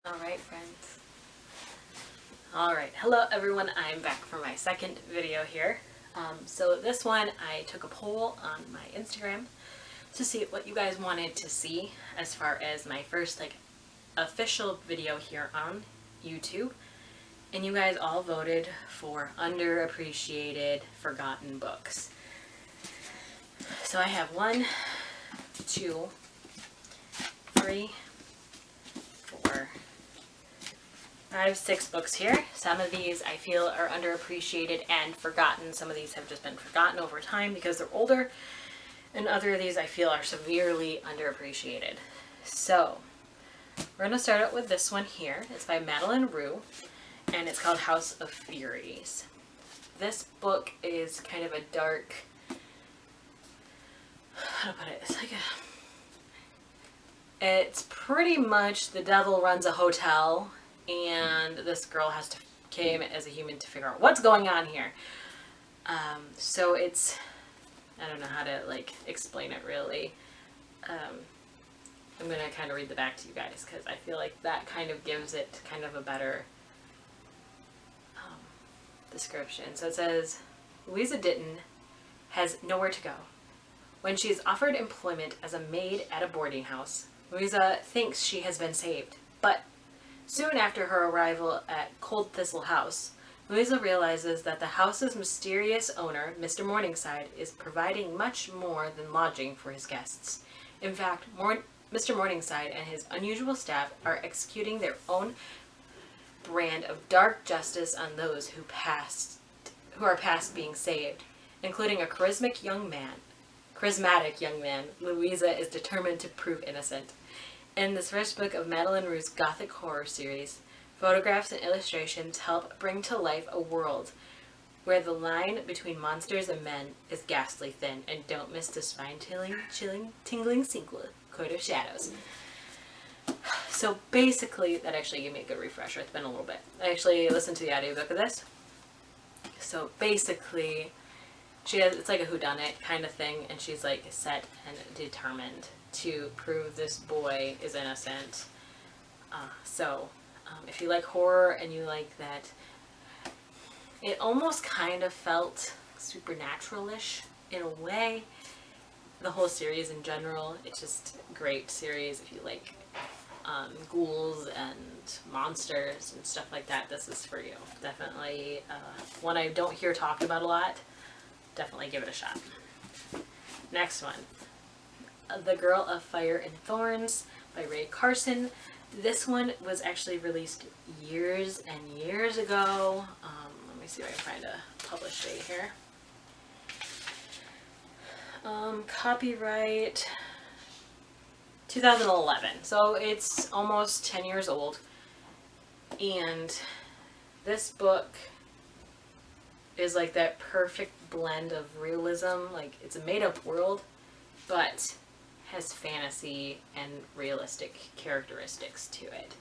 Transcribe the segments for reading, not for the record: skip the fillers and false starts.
Alright, friends. Alright, hello everyone, I'm back for my second video here. So this one, I took a poll on my Instagram to see what you guys wanted to see as far as my first official video here on YouTube. And you guys all voted for underappreciated, forgotten books. So I have 1, 2, 3, 4, 5, 6 books here. Some of these I feel are underappreciated and forgotten. Some of these have just been forgotten over time because they're older. And other of these I feel are severely underappreciated. So, we're going to start out with this one here. It's by Madeleine Roux, and it's called House of Furies. This book is kind of a dark, how to put it, it's pretty much the devil runs a hotel, and this girl has to came as a human to figure out what's going on here. So it's, I don't know how to explain it really. I'm gonna kind of read the back to you guys because I feel like that kind of gives it kind of a better description. So it says, Louisa Ditton has nowhere to go. When she is offered employment as a maid at a boarding house, Louisa thinks she has been saved, but soon after her arrival at Cold Thistle House, Louisa realizes that the house's mysterious owner, Mr. Morningside, is providing much more than lodging for his guests. In fact, Mr. Morningside and his unusual staff are executing their own brand of dark justice on those who are past being saved, including a charismatic young man Louisa is determined to prove innocent. In this first book of Madeleine Roux's Gothic horror series, photographs and illustrations help bring to life a world where the line between monsters and men is ghastly thin, and don't miss the spine-tingling sequel, Court of Shadows. So basically, that actually gave me a good refresher. It's been a little bit. I actually listened to the audiobook of this. So basically, it's like a whodunit kind of thing, and she's set and determined to prove this boy is innocent. If you like horror and you like that, it almost kind of felt supernatural-ish in a way. The whole series in general, it's just a great series. If you like ghouls and monsters and stuff like that, this is for you. Definitely one I don't hear talked about a lot. Definitely give it a shot. Next one, The Girl of Fire and Thorns by Ray Carson. This one was actually released years and years ago. Let me see if I can find a published date here. Copyright 2011, so it's almost 10 years old. And this book is that perfect blend of realism. It's a made-up world, but has fantasy and realistic characteristics to it.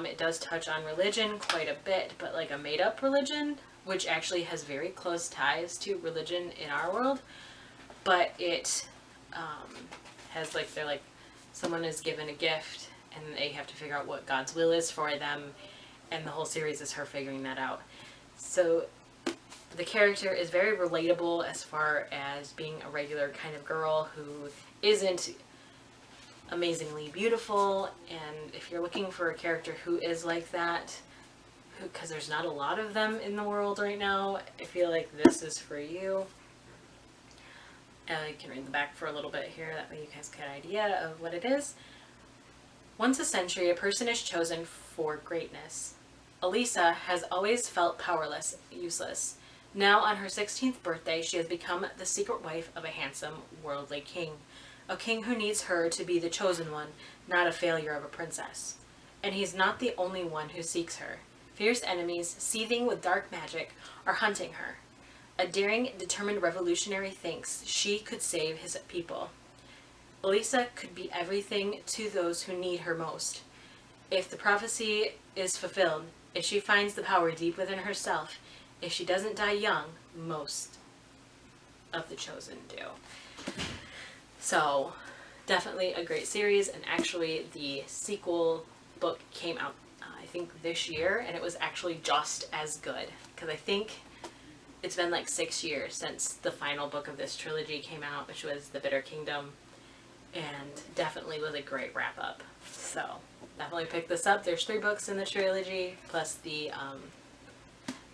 It does touch on religion quite a bit, but a made-up religion, which actually has very close ties to religion in our world. But it has someone is given a gift and they have to figure out what God's will is for them, and the whole series is her figuring that out. So the character is very relatable as far as being a regular kind of girl who isn't amazingly beautiful. And if you're looking for a character who is like that, because there's not a lot of them in the world right now, I feel like this is for you. I can read the back for a little bit here, that way you guys get an idea of what it is. Once a century, a person is chosen for greatness. Elisa has always felt powerless, useless. Now, on her 16th birthday, she has become the secret wife of a handsome, worldly king. A king who needs her to be the chosen one, not a failure of a princess. And he's not the only one who seeks her. Fierce enemies, seething with dark magic, are hunting her. A daring, determined revolutionary thinks she could save his people. Elisa could be everything to those who need her most. If the prophecy is fulfilled, if she finds the power deep within herself, if she doesn't die young, most of the chosen do. So, definitely a great series, and actually the sequel book came out, I think this year, and it was actually just as good. Because I think it's been like 6 years since the final book of this trilogy came out, which was The Bitter Kingdom, and definitely was a great wrap up. So definitely pick this up. There's 3 books in the trilogy plus the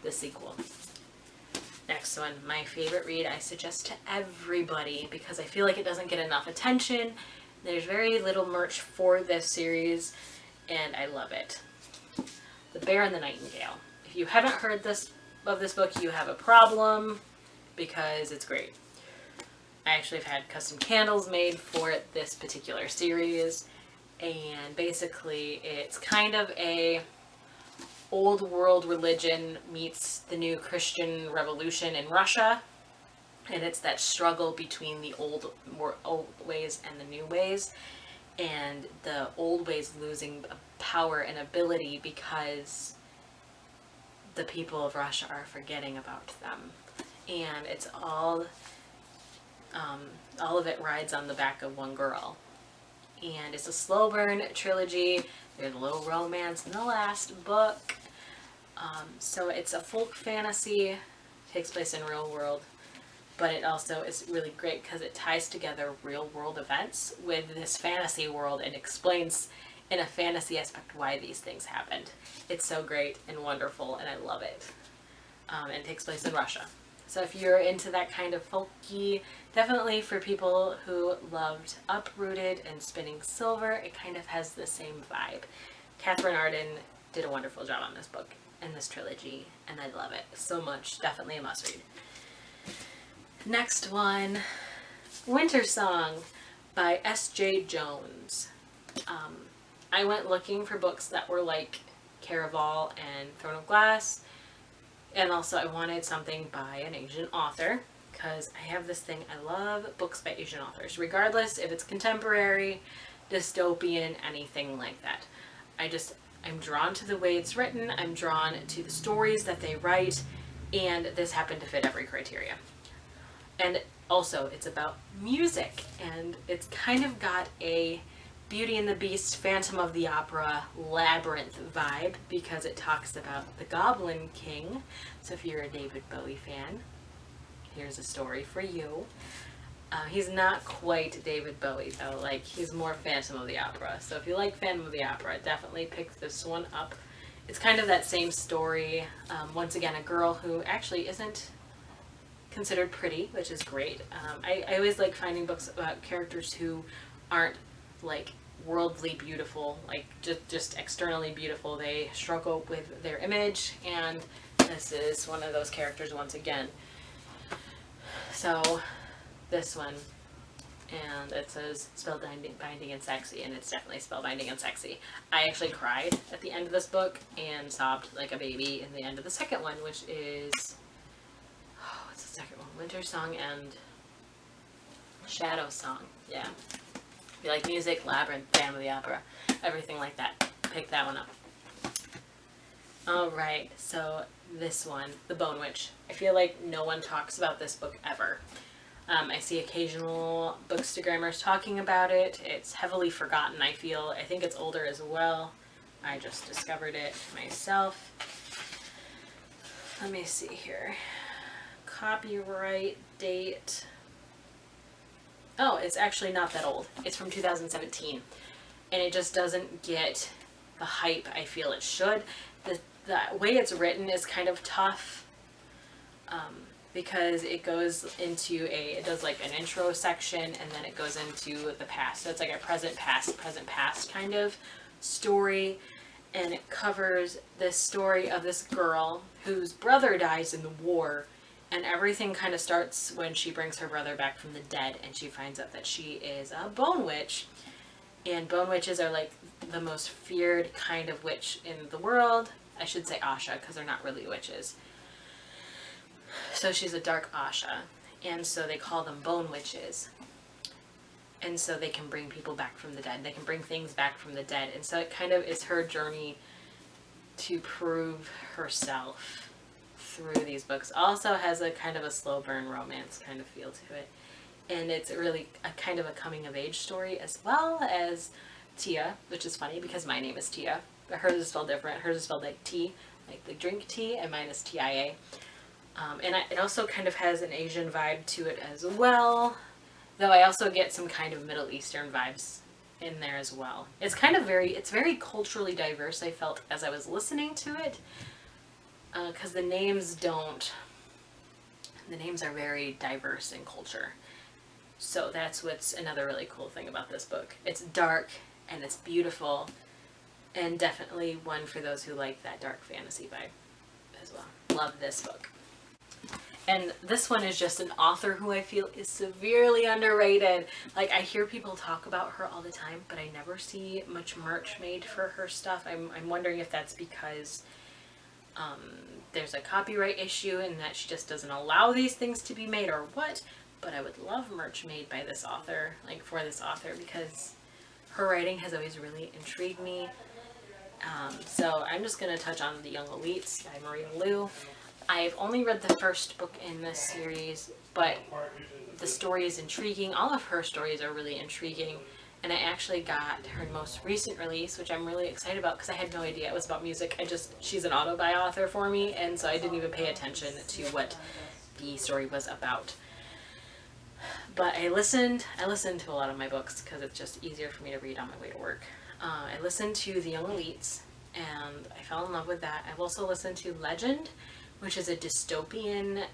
sequel. Next one, my favorite read, I suggest to everybody because I feel like it doesn't get enough attention. There's very little merch for this series, and I love it. The Bear and the Nightingale. If you haven't heard of this book, you have a problem because it's great. I actually have had custom candles made for this particular series, and basically it's kind of a old world religion meets the new Christian revolution in Russia, and it's that struggle between the old ways and the new ways, and the old ways losing power and ability because the people of Russia are forgetting about them. And it's all of it rides on the back of one girl. And it's a slow burn trilogy. There's a little romance in the last book. So it's a folk fantasy, takes place in real world, but it also is really great because it ties together real world events with this fantasy world and explains in a fantasy aspect why these things happened. It's so great and wonderful, and I love it. And it takes place in Russia. So if you're into that kind of folky, definitely for people who loved Uprooted and Spinning Silver, it kind of has the same vibe. Catherine Arden did a wonderful job on this book and this trilogy, and I love it so much. Definitely a must read. Next one, Winter Song by S.J. Jones. I went looking for books that were like Caraval and Throne of Glass, and also I wanted something by an Asian author because I have this thing, I love books by Asian authors, regardless if it's contemporary, dystopian, anything like that. I'm drawn to the way it's written, I'm drawn to the stories that they write, and this happened to fit every criteria. And also, it's about music, and it's kind of got a Beauty and the Beast, Phantom of the Opera, Labyrinth vibe because it talks about the Goblin King. So if you're a David Bowie fan, here's a story for you. He's not quite David Bowie though, like he's more Phantom of the Opera. So if you like Phantom of the Opera, definitely pick this one up. It's kind of that same story. Once again, a girl who actually isn't considered pretty, which is great. I always like finding books about characters who aren't like worldly beautiful, like just externally beautiful. They struggle with their image, and this is one of those characters once again. So this one, and it says spellbinding and sexy, and it's definitely spellbinding and sexy. I actually cried at the end of this book and sobbed like a baby in the end of the second one, which is, what's the second one? Winter Song and Shadow Song. Yeah. If you like music, Labyrinth, Phantom of the Opera, everything like that, pick that one up. Alright, so this one, The Bone Witch. I feel like no one talks about this book ever. I see occasional bookstagrammers talking about it. It's heavily forgotten, I feel. I think it's older as well. I just discovered it myself. Let me see here. Copyright date. Oh, it's actually not that old. It's from 2017. And it just doesn't get the hype I feel it should. The way it's written is kind of tough. Because it goes into it does like an intro section, and then it goes into the past. So it's like a present past kind of story. And it covers this story of this girl whose brother dies in the war. And everything kind of starts when she brings her brother back from the dead, and she finds out that she is a bone witch. And bone witches are like the most feared kind of witch in the world. I should say Asha, because they're not really witches. So she's a dark Asha, and so they call them bone witches. And so they can bring people back from the dead. They can bring things back from the dead. And so it kind of is her journey to prove herself through these books. Also has a kind of a slow burn romance kind of feel to it. And it's really a kind of a coming of age story as well as Tia, which is funny because my name is Tia, but hers is spelled different. Hers is spelled like tea, like the drink tea, and mine is TIA. It also kind of has an Asian vibe to it as well, though I also get some kind of Middle Eastern vibes in there as well. It's kind of it's very culturally diverse, I felt, as I was listening to it, because the names are very diverse in culture. So that's what's another really cool thing about this book. It's dark and it's beautiful, and definitely one for those who like that dark fantasy vibe as well. Love this book. And this one is just an author who I feel is severely underrated. Like, I hear people talk about her all the time, but I never see much merch made for her stuff. I'm wondering if that's because there's a copyright issue and that she just doesn't allow these things to be made, or what. But I would love merch made by this author, like for this author, because her writing has always really intrigued me. So I'm just going to touch on The Young Elites by Maria Liu. I've only read the first book in this series, but the story is intriguing. All of her stories are really intriguing. And I actually got her most recent release, which I'm really excited about because I had no idea it was about music. She's an auto-buy author for me, and so I didn't even pay attention to what the story was about. But I listened to a lot of my books because it's just easier for me to read on my way to work. I listened to The Young Elites, and I fell in love with that. I've also listened to Legend, which is a dystopian,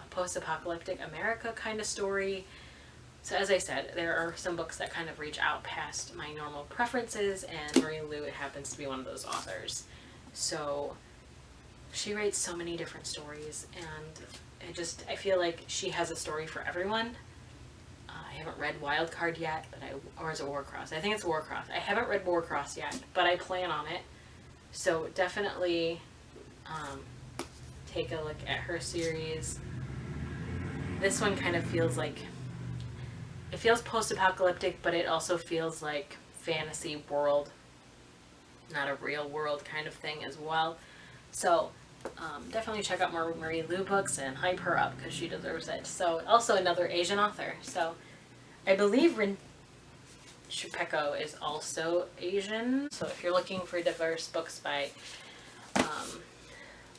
post-apocalyptic America kind of story. So as I said, there are some books that kind of reach out past my normal preferences, and Maria Liu happens to be one of those authors. So she writes so many different stories, and I feel like she has a story for everyone. I haven't read Wildcard yet, or is it Warcross? I think it's Warcross. I haven't read Warcross yet, but I plan on it. So definitely take a look at her series. This one kind of feels like, it feels post-apocalyptic, but it also feels like fantasy world, not a real world kind of thing as well. So definitely check out more Maria Liu books and hype her up because she deserves it. So also another Asian author. So I believe Rin Chupeco is also Asian. So if you're looking for diverse books by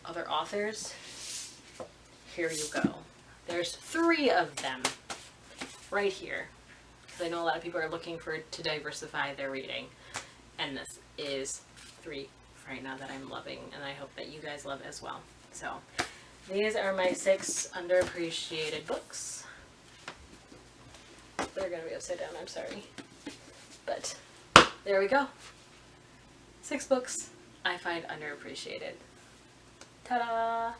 other authors, here you go. There's 3 of them right here. Because I know a lot of people are looking to diversify their reading. And this is 3 right now that I'm loving, and I hope that you guys love as well. So these are my 6 underappreciated books. They're going to be upside down, I'm sorry. But there we go. 6 books I find underappreciated. Ta-da!